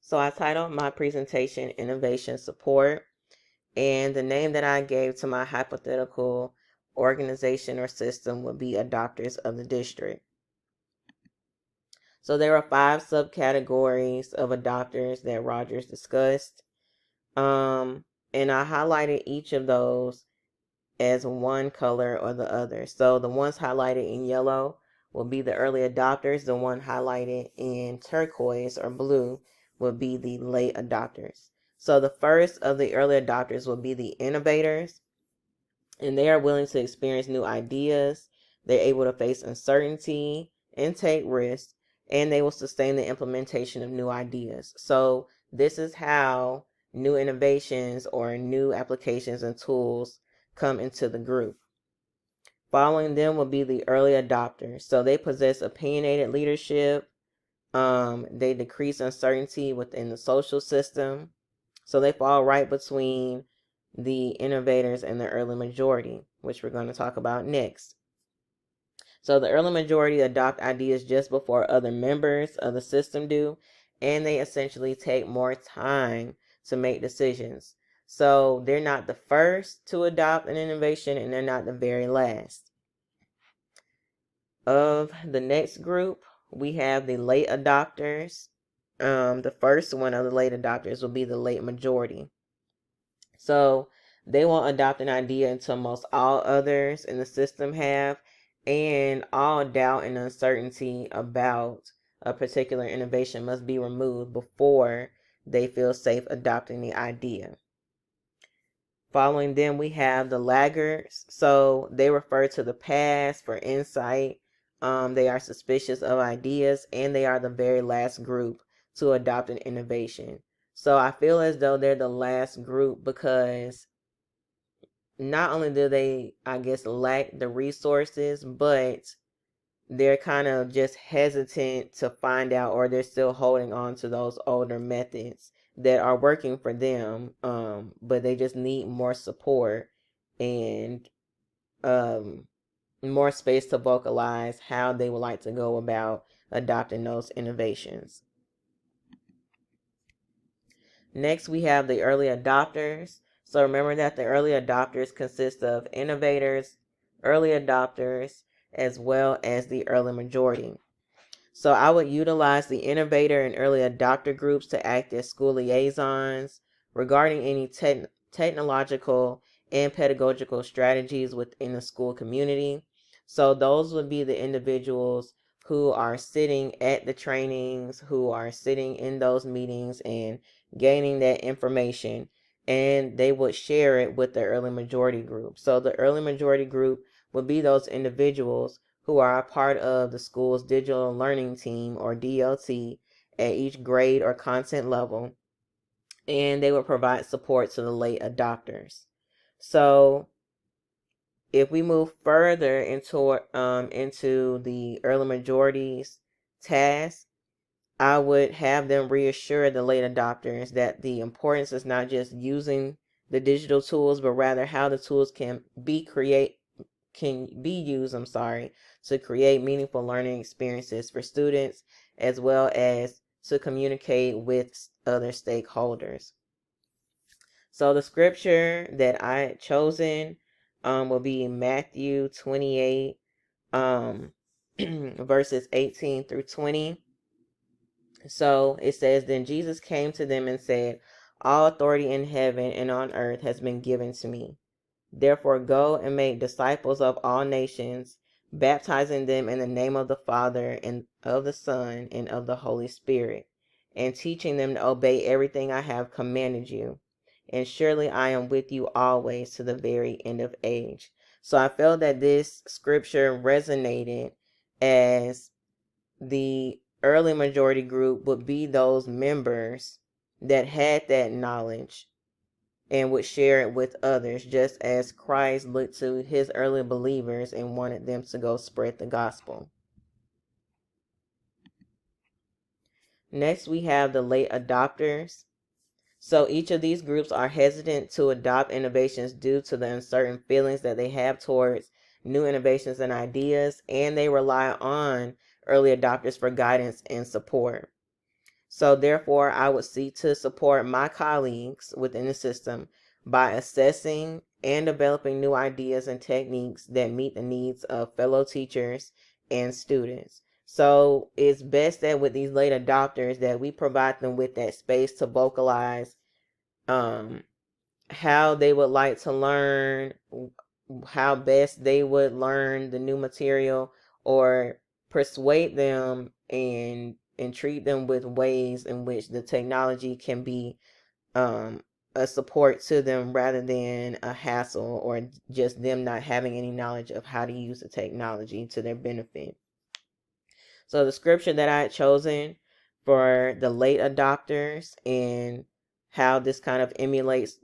So I titled my presentation Innovation Support, and the name that I gave to my hypothetical organization or system would be Adopters of the District. So there are 5 subcategories of adopters that Rogers discussed. And I highlighted each of those as one color or the other. So the ones highlighted in yellow will be the early adopters. The one highlighted in turquoise or blue will be the late adopters. So the first of the early adopters will be the innovators, and they are willing to experience new ideas. They're able to face uncertainty and take risks, and they will sustain the implementation of new ideas. So this is how new innovations or new applications and tools come into the group. Following them will be the early adopters. So they possess opinionated leadership. They decrease uncertainty within the social system. So they fall right between the innovators and the early majority, which we're going to talk about next. So the early majority adopt ideas just before other members of the system do, and they essentially take more time to make decisions. So they're not the first to adopt an innovation, and they're not the very last. Of the next group, we have the late adopters. The first one of the late adopters will be the late majority. So they won't adopt an idea until most all others in the system have, and all doubt and uncertainty about a particular innovation must be removed before they feel safe adopting the idea. Following them, we have the laggards. So they refer to the past for insight. They are suspicious of ideas, and they are the very last group to adopt an innovation. So I feel as though they're the last group because not only do they, I guess, lack the resources, but they're kind of just hesitant to find out, or they're still holding on to those older methods that are working for them, but they just need more support and more space to vocalize how they would like to go about adopting those innovations. Next, we have the early adopters. So remember that the early adopters consist of innovators, early adopters, as well as the early majority. So I would utilize the innovator and early adopter groups to act as school liaisons regarding any technological and pedagogical strategies within the school community. So those would be the individuals who are sitting at the trainings, who are sitting in those meetings and gaining that information, and they would share it with the early majority group. So the early majority group would be those individuals who are a part of the school's digital learning team, or DLT, at each grade or content level, and they will provide support to the late adopters. So if we move further into the early majorities task, I would have them reassure the late adopters that the importance is not just using the digital tools, but rather how the tools can be used, to create meaningful learning experiences for students, as well as to communicate with other stakeholders. So the scripture that I had chosen will be Matthew 28, verses 18 through 20. So it says, "Then Jesus came to them and said, 'All authority in heaven and on earth has been given to me. Therefore go and make disciples of all nations, baptizing them in the name of the Father and of the Son and of the Holy Spirit, and teaching them to obey everything I have commanded you. And surely I am with you always to the very end of age.'" So I felt that this scripture resonated, as the early majority group would be those members that had that knowledge and would share it with others, just as Christ looked to his early believers and wanted them to go spread the gospel. Next, we have the late adopters. So each of these groups are hesitant to adopt innovations due to the uncertain feelings that they have towards new innovations and ideas, and they rely on early adopters for guidance and support. So therefore, I would seek to support my colleagues within the system by assessing and developing new ideas and techniques that meet the needs of fellow teachers and students. So it's best that with these late adopters that we provide them with that space to vocalize um, how they would like to learn, how best they would learn the new material, or persuade them and treat them with ways in which the technology can be a support to them rather than a hassle or just them not having any knowledge of how to use the technology to their benefit. So the scripture that I had chosen for the late adopters and how this kind of emulates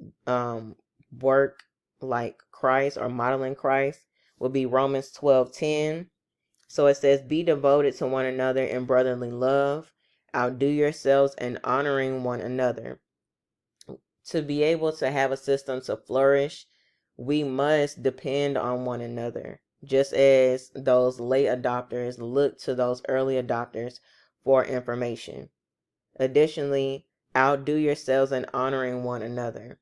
work like Christ or modeling Christ would be Romans 12:10. So it says, "Be devoted to one another in brotherly love, outdo yourselves in honoring one another." To be able to have a system to flourish, we must depend on one another, just as those late adopters look to those early adopters for information. Additionally, outdo yourselves in honoring one another.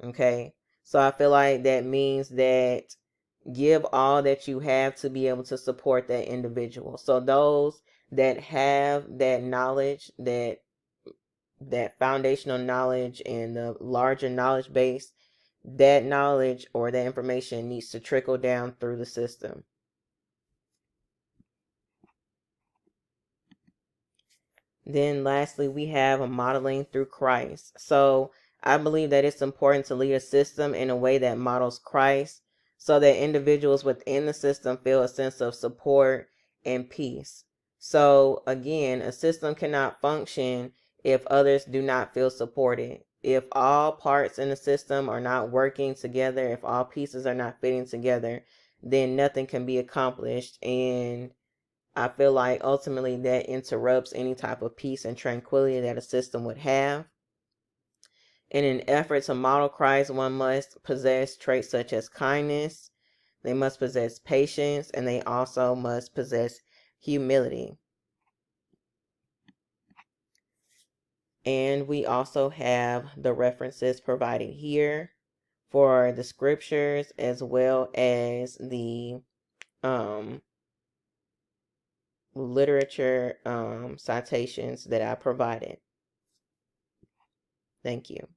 Okay, so I feel like that means that give all that you have to be able to support that individual. So those that have that knowledge, that foundational knowledge and the larger knowledge base, that knowledge or that information needs to trickle down through the system. Then lastly, we have a modeling through Christ. So I believe that it's important to lead a system in a way that models Christ so that individuals within the system feel a sense of support and peace. So again, a system cannot function if others do not feel supported. If all parts in the system are not working together, if all pieces are not fitting together, then nothing can be accomplished. And I feel like ultimately that interrupts any type of peace and tranquility that a system would have. In an effort to model Christ, one must possess traits such as kindness, they must possess patience, and they also must possess humility. And we also have the references provided here for the scriptures as well as the literature citations that I provided. Thank you.